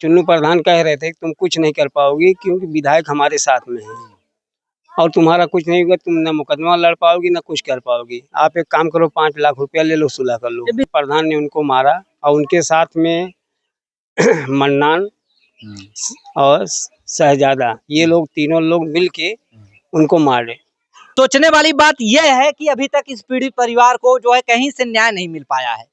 चुन्नू प्रधान कह रहे थे कि तुम कुछ नहीं कर पाओगी क्योंकि विधायक हमारे साथ में है और तुम्हारा कुछ नहीं होगा, तुम ना मुकदमा लड़ पाओगी ना कुछ कर पाओगी। आप एक काम करो, 5 लाख रुपया ले लो, सुलह कर लो। प्रधान ने उनको मारा और उनके साथ में मन्नान और शहजादा, ये लोग तीनों लोग मिल के उनको मारे। सोचने वाली बात यह है कि अभी तक इस पीड़ित परिवार को जो है कहीं से न्याय नहीं मिल पाया है।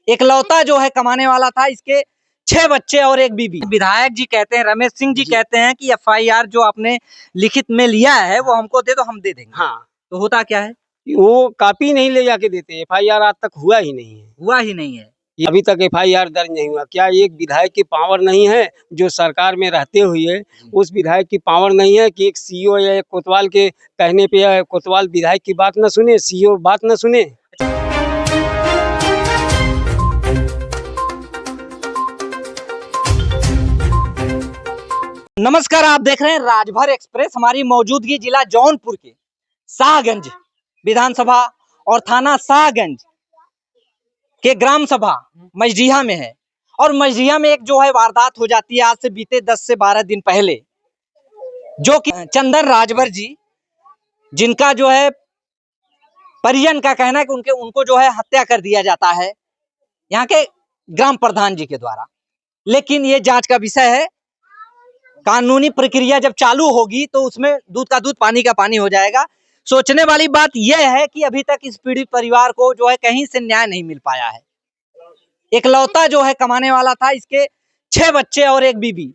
इकलौता जो है कमाने वाला था, इसके 6 बच्चे और एक बीबी। विधायक जी कहते हैं, रमेश सिंह जी कहते हैं कि एफआईआर जो आपने लिखित में लिया है वो हमको दे दो, हम दे देंगे। हाँ, तो होता क्या है, वो कॉपी नहीं ले जाके देते। एफआईआर आज तक हुआ ही नहीं है। अभी तक एफआईआर दर्ज नहीं हुआ। क्या एक विधायक की पावर नहीं है जो सरकार में रहते हुए उस विधायक की पावर नहीं है कि एक सीईओ या एक कोतवाल के कहने पे या कोतवाल विधायक की बात न सुने, सीईओ बात न सुने। नमस्कार, आप देख रहे हैं राजभर एक्सप्रेस। हमारी मौजूदगी जिला जौनपुर के शाहगंज विधानसभा और थाना शाहगंज के ग्राम सभा मजडीहा में है। और मजडीहा में एक जो है वारदात हो जाती है आज से बीते 10 से 12 दिन पहले, जो कि चंदन राजभर जी, जिनका जो है परिजन का कहना है कि उनको जो है हत्या कर दिया जाता है यहाँ के ग्राम प्रधान जी के द्वारा। लेकिन ये जांच का विषय है। कानूनी प्रक्रिया जब चालू होगी तो उसमें दूध का दूध पानी का पानी हो जाएगा। सोचने वाली बात यह है कि अभी तक इस पीड़ित परिवार को जो है कहीं से न्याय नहीं मिल पाया है। इकलौता जो है कमाने वाला था, इसके 6 बच्चे और एक बीबी,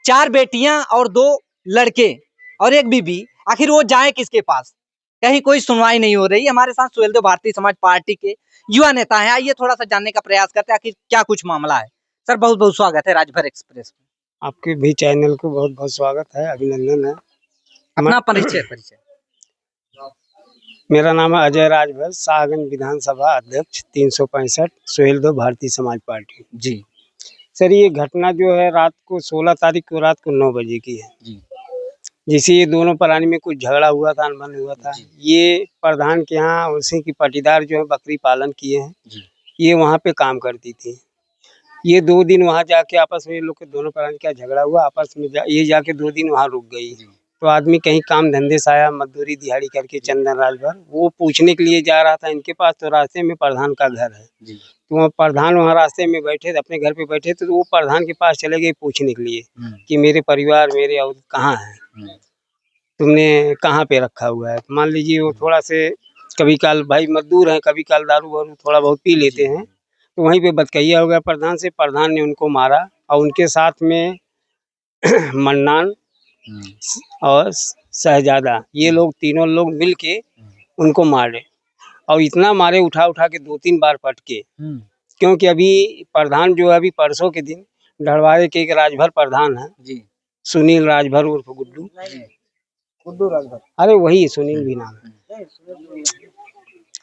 4 बेटियां और 2 लड़के और एक बीबी। आखिर वो जाए किसके पास? कहीं कोई सुनवाई नहीं हो रही। हमारे साथ सुहेलदेव भारतीय समाज पार्टी के युवा नेता हैं। आइए थोड़ा सा जानने का प्रयास करते हैं आखिर क्या कुछ मामला है। सर, बहुत बहुत स्वागत है राजभर एक्सप्रेस में। आपके भी चैनल को बहुत बहुत स्वागत है, अभिनंदन है। अपना परिचय। मेरा नाम है अजय राजभर, शाहगंज विधानसभा अध्यक्ष 365, सुहेलदेव भारतीय समाज पार्टी जी। सर, ये घटना जो है रात को 16 तारीख को रात को 9 बजे की है जी। जिसे ये दोनों प्राणी में कुछ झगड़ा हुआ था, अनबन हुआ था। ये प्रधान के यहाँ उसी की पटीदार जो है बकरी पालन किए हैं, ये वहाँ पे काम करती थी। ये 2 दिन वहाँ जाके आपस में लोग के दोनों प्राणी का झगड़ा हुआ, आपस में ये जाके 2 दिन वहाँ रुक गई। तो आदमी कहीं काम धंधे से आया, मजदूरी दिहाड़ी करके, चंदन राजभर, वो पूछने के लिए जा रहा था इनके पास। तो रास्ते में प्रधान का घर है, तो वहाँ प्रधान वहाँ रास्ते में बैठे थे, अपने घर पे बैठे थे। तो वो प्रधान के पास चले गए पूछने के लिए कि मेरे परिवार, मेरे और कहाँ है, तुमने कहाँ पे रखा हुआ है। मान लीजिए वो थोड़ा से कभी काल भाई मजदूर हैं, कभी काल दारू वारू थोड़ा बहुत पी लेते हैं। तो वहीं पे बदकैया हो गया प्रधान से। प्रधान ने उनको मारा और उनके साथ में मन्नान और शहजादा, ये लोग तीनों लोग मिल के उनको मारे। और इतना मारे, उठा उठा के 2-3 बार पटके। क्योंकि अभी प्रधान जो है अभी परसों के दिन ढड़वारे के एक राजभर प्रधान है जी, सुनील राजभर उर्फ गुड्डू राजभर, अरे वही सुनील भी नाम है।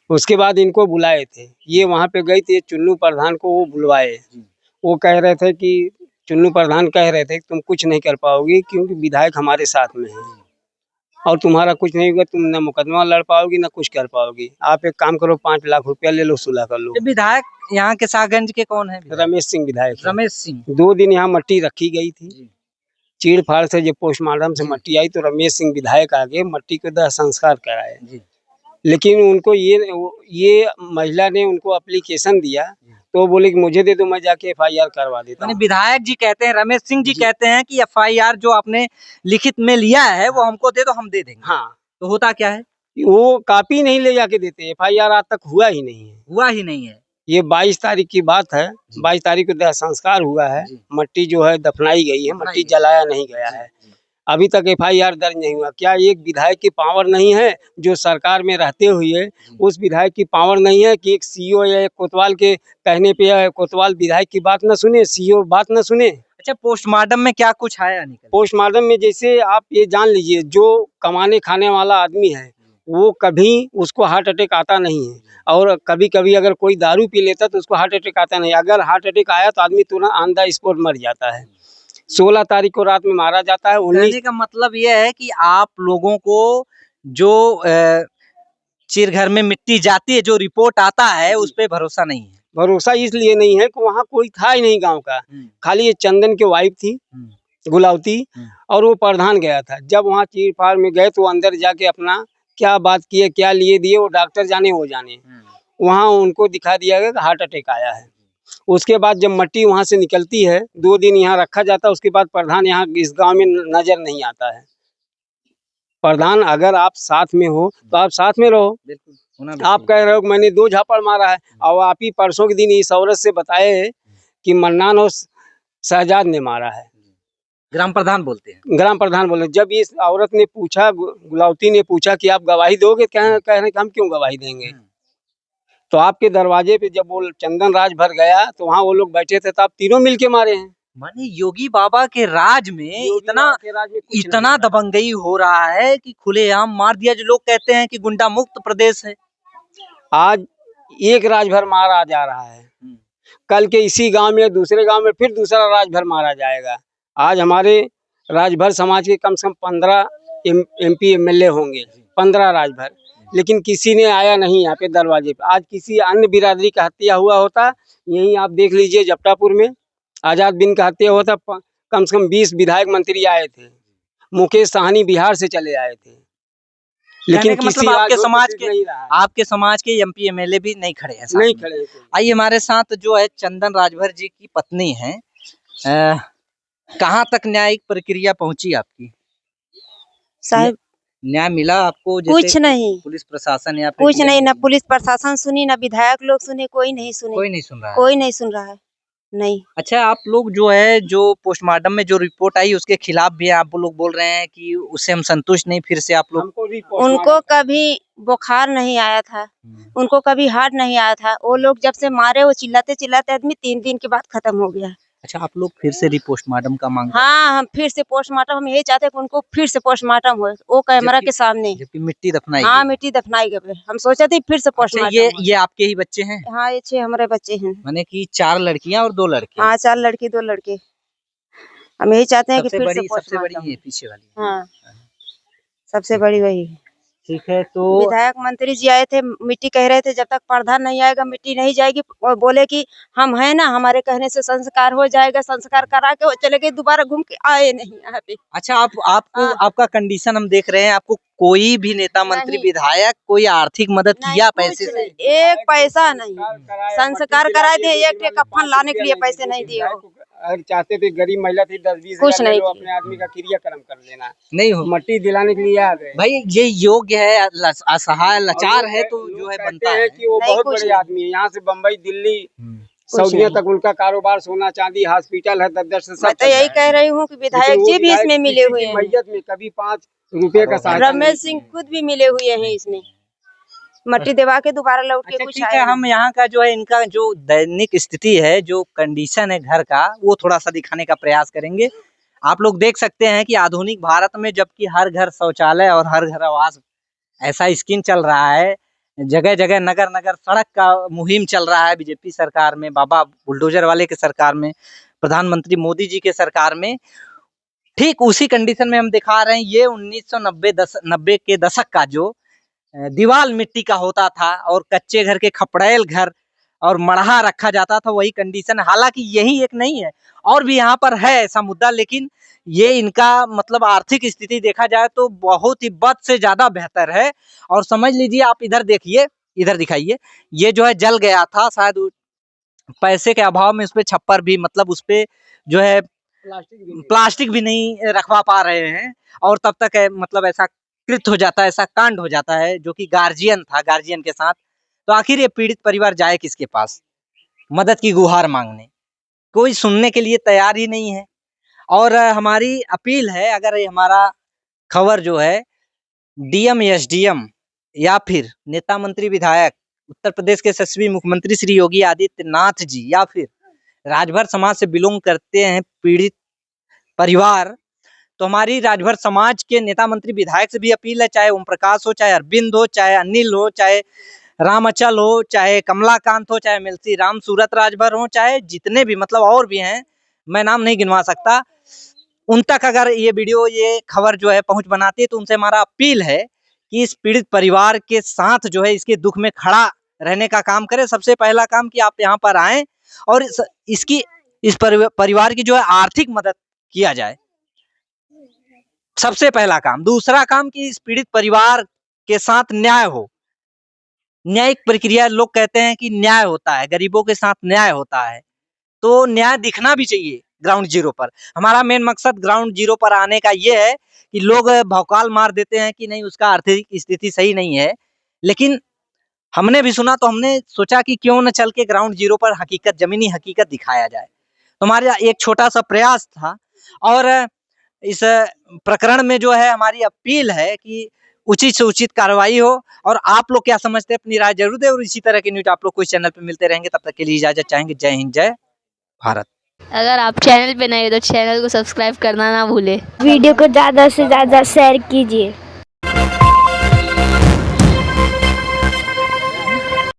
उसके बाद इनको बुलाए थे, ये वहाँ पे गई थी चुन्नू प्रधान को वो बुलवाए। वो कह रहे थे कि चुन्नू प्रधान कह रहे थे कि तुम कुछ नहीं कर पाओगी क्योंकि विधायक हमारे साथ में है और तुम्हारा कुछ नहीं होगा, तुम ना मुकदमा लड़ पाओगी ना कुछ कर पाओगी। आप एक काम करो, 5 लाख रुपया ले लो, सुलह कर लो। विधायक यहाँ के शाहगंज के कौन है? रमेश सिंह विधायक। रमेश सिंह। 2 दिन यहाँ मट्टी रखी गई थी। चीड़ फाड़ से जब पोस्टमार्टम से मट्टी आई तो रमेश सिंह विधायक आगे मट्टी को दाह संस्कार कराए। लेकिन उनको ये महिला ने उनको एप्लीकेशन दिया तो बोले कि मुझे दे दो, मैं जाके एफआईआर करवा देता हूँ। विधायक जी कहते हैं, रमेश सिंह जी कहते हैं कि एफआईआर जो आपने लिखित में लिया है वो हमको दे दो, हम दे देंगे। हाँ, तो होता क्या है, वो कॉपी नहीं ले जाके देते। एफआईआर आज तक हुआ ही नहीं है। ये 22 तारीख की बात है। 22 तारीख को दाह संस्कार हुआ है, मट्टी जो है दफनाई गई है, मट्टी जलाया नहीं गया है। अभी तक एफआईआर दर्ज नहीं हुआ। क्या एक विधायक की पावर नहीं है जो सरकार में रहते हुए उस विधायक की पावर नहीं है कि एक सीईओ या एक कोतवाल के कहने पे या कोतवाल विधायक की बात न सुने, सीईओ बात न सुने। अच्छा, पोस्टमार्टम में क्या कुछ आया निकल? पोस्टमार्टम में जैसे आप ये जान लीजिए, जो कमाने खाने वाला आदमी है वो कभी उसको हार्ट अटैक आता नहीं है, और कभी कभी अगर कोई दारू पी लेता तो उसको हार्ट अटैक आता नहीं। अगर हार्ट अटैक आया तो आदमी तुरंत ऑन द स्पॉट मर जाता है। 16 तारीख को रात में मारा जाता है। 19 का मतलब यह है कि आप लोगों को जो चिरघर में मिट्टी जाती है, जो रिपोर्ट आता है उस पे भरोसा नहीं है। भरोसा इसलिए नहीं है कि वहाँ कोई था ही नहीं गांव का, खाली ये चंदन की वाइफ थी गुलावती, और वो प्रधान गया था। जब वहाँ चीर फाड़ में गए तो अंदर जाके अपना क्या बात किए, क्या लिए दिए, वो डॉक्टर जाने वो जाने। वहाँ उनको दिखा दिया गया कि हार्ट अटैक आया है। उसके बाद जब मट्टी वहाँ से निकलती है, 2 दिन यहाँ रखा जाता है, उसके बाद प्रधान यहाँ इस गांव में नजर नहीं आता है। प्रधान अगर आप साथ में हो तो आप साथ में रहो। आप कह रहे हो कि मैंने 2 झापड़ मारा है, और आप ही परसों के दिन इस औरत से बताए कि मन्नान और शहजाद ने मारा है। ग्राम प्रधान बोलते हैं। ग्राम प्रधान बोले। जब इस औरत ने पूछा, गुलावती ने पूछा कि आप गवाही दोगे, कह रहे हैं कि हम क्यों गवाही देंगे। तो आपके दरवाजे पे जब वो चंदन राज भर गया तो वहाँ वो लोग बैठे थे, तो आप तीनों मिलके मारे हैं। माने योगी बाबा के राज में इतना दबंगई हो रहा है कि खुलेआम मार दिया। जो लोग कहते हैं कि गुंडा मुक्त प्रदेश है, आज एक राजभर मारा जा रहा है, कल के इसी गांव में दूसरे गांव में फिर दूसरा राजभर मारा जाएगा। आज हमारे राजभर समाज के कम से कम 15 MP MLA होंगे, 15 राजभर, लेकिन किसी ने आया नहीं यहाँ पे दरवाजे पे। आज किसी अन्य बिरादरी का हत्या हुआ होता, यहीं आप देख लीजिए जपटापुर में आजाद बिन का हत्या हुआ था, कम से कम 20 विधायक मंत्री आए थे, मुकेश साहनी बिहार से चले आए थे, लेकिन किसी मतलब आपके समाज के MP MLA भी नहीं खड़े हैं, नहीं खड़े हैं। आइए हमारे साथ जो है चंदन राजभर जी की पत्नी है। कहाँ तक न्यायिक प्रक्रिया पहुंची आपकी? साहब न्याय मिला आपको? कुछ नहीं, पुलिस प्रशासन या कुछ नहीं, ना पुलिस प्रशासन सुनी, ना विधायक लोग सुने, कोई नहीं सुने, कोई नहीं सुन रहा है, कोई नहीं सुन रहा है, नहीं। अच्छा, आप लोग जो है जो पोस्टमार्टम में जो रिपोर्ट आई उसके खिलाफ भी आप लोग बोल रहे हैं कि उससे हम संतुष्ट नहीं, फिर से आप लोग? उनको कभी बुखार नहीं आया था, उनको कभी हार्ट नहीं आया था। वो लोग जब से मारे वो चिल्लाते चिल्लाते आदमी 3 दिन के बाद खत्म हो गया। अच्छा, आप लोग फिर से पोस्टमार्टम का मांग? हाँ, हम फिर से पोस्टमार्टम, हम यही चाहते हैं कि उनको फिर से पोस्टमार्टम हो, वो कैमरा के सामने। जबकि मिट्टी दफनाई? हाँ, मिट्टी दफनाई गई। हम सोचे थे फिर से पोस्टमार्टम। अच्छा, ये आपके ही बच्चे हैं? हाँ, ये 6 हमारे बच्चे हैं। माने कि 4 लड़कियां और 2 लड़के? हाँ, 4 लड़की 2 लड़के। हम यही चाहते हैं कि फिर से सबसे बड़ी है पीछे वाली? हाँ, सबसे बड़ी वही है। ठीक है। तो विधायक मंत्री जी आए थे, मिट्टी कह रहे थे जब तक प्रधान नहीं आएगा मिट्टी नहीं जाएगी, और बोले कि हम हैं ना, हमारे कहने से संस्कार हो जाएगा। संस्कार करा के वो चले गए, दोबारा घूम के आए नहीं यहाँ पे। अच्छा, आपको आपका कंडीशन हम देख रहे हैं, आपको कोई भी नेता मंत्री विधायक कोई आर्थिक मदद किया पैसे से? एक पैसा नहीं। संस्कार कराए थे, एक कफन लाने के लिए पैसे नहीं दिए। अगर चाहते थे, गरीब महिला थी, 10-20 कुछ नहीं, अपने आदमी का क्रियाक्रम कर लेना, नहीं हो मट्टी दिलाने के लिए आ गए। भाई ये योग्य है, असहाय लाचार है, तो जो है बनता है कि वो बहुत बड़े आदमी है। यहाँ से बम्बई, दिल्ली, सऊदिया तक उनका कारोबार, सोना चांदी, हॉस्पिटल है, 10-10 से। मैं तो यही कह रही हूँ कि विधायक जी भी इसमें मिले हुए हैं। मैयत में कभी 5 रुपए का सहायता। रमेश सिंह खुद भी मिले हुए हैं इसमें, मट्टी दबा के दोबारा लौट के कुछ आया। हम यहाँ का जो है इनका जो दैनिक स्थिति है, जो कंडीशन है घर का, वो थोड़ा सा दिखाने का प्रयास करेंगे। आप लोग देख सकते हैं कि आधुनिक भारत में जबकि हर घर शौचालय और हर घर आवास ऐसा स्कीम चल रहा है, जगह जगह नगर नगर सड़क का मुहिम चल रहा है बीजेपी सरकार में, बाबा बुलडोजर वाले के सरकार में, प्रधानमंत्री मोदी जी के सरकार में। ठीक उसी कंडीशन में हम दिखा रहे हैं। ये 1990 के दशक का जो दीवाल मिट्टी का होता था और कच्चे घर के खपड़ैल घर और मढ़ा रखा जाता था, वही कंडीशन। हालांकि यही एक नहीं है, और भी यहाँ पर है ऐसा मुद्दा, लेकिन ये इनका मतलब आर्थिक स्थिति देखा जाए तो बहुत ही बद से ज्यादा बेहतर है। और समझ लीजिए, आप इधर देखिए, इधर दिखाइए, ये जो है जल गया था, शायद पैसे के अभाव में उस पे छप्पर भी, मतलब उस पे जो है प्लास्टिक भी नहीं रखवा पा रहे हैं, और तब तक मतलब ऐसा कृत हो जाता है, ऐसा कांड हो जाता है, जो कि गार्जियन था, गार्जियन के साथ। तो आखिर ये पीड़ित परिवार जाए किसके पास मदद की गुहार मांगने? कोई सुनने के लिए तैयार ही नहीं है। और हमारी अपील है, अगर ये हमारा खबर जो है DM SDM या फिर नेता मंत्री विधायक, उत्तर प्रदेश के यशस्वी मुख्यमंत्री श्री योगी आदित्यनाथ जी, या फिर राजभर समाज से बिलोंग करते हैं पीड़ित परिवार, तो हमारी राजभर समाज के नेता मंत्री विधायक से भी अपील है, चाहे ओम प्रकाश हो, चाहे अरविंद हो, चाहे अनिल हो, चाहे रामअचल हो, चाहे कमलाकांत हो, चाहे मिलसी राम सूरत राजभर हो, चाहे जितने भी मतलब और भी हैं, मैं नाम नहीं गिनवा सकता, उन तक अगर ये वीडियो, ये खबर जो है पहुंच बनाती है, तो उनसे हमारा अपील है कि इस पीड़ित परिवार के साथ जो है इसके दुख में खड़ा रहने का काम करें। सबसे पहला काम कि आप यहाँ पर आएं और इस परिवार की जो है आर्थिक मदद किया जाए, सबसे पहला काम। दूसरा काम कि इस पीड़ित परिवार के साथ न्याय हो। न्यायिक प्रक्रिया, लोग कहते हैं कि न्याय होता है, गरीबों के साथ न्याय होता है, तो न्याय दिखना भी चाहिए ग्राउंड जीरो पर। हमारा मेन मकसद ग्राउंड जीरो पर आने का ये है कि लोग भौकाल मार देते हैं कि नहीं उसका आर्थिक स्थिति सही नहीं है, लेकिन हमने भी सुना तो हमने सोचा कि क्यों न चल के ग्राउंड जीरो पर हकीकत, जमीनी हकीकत दिखाया जाए। तो हमारा एक छोटा सा प्रयास था और इस प्रकरण में जो है हमारी अपील है कि उचित से उचित कार्रवाई हो। और आप लोग क्या समझते हैं अपनी राय जरूर दें और इसी तरह की न्यूज आप लोग को इस चैनल पे मिलते रहेंगे। तब तक के लिए इजाजत चाहेंगे। जय हिंद, जय भारत। अगर आप चैनल पे नए हो तो चैनल को सब्सक्राइब करना ना भूले। वीडियो को ज़्यादा से ज़्यादा शेयर कीजिए।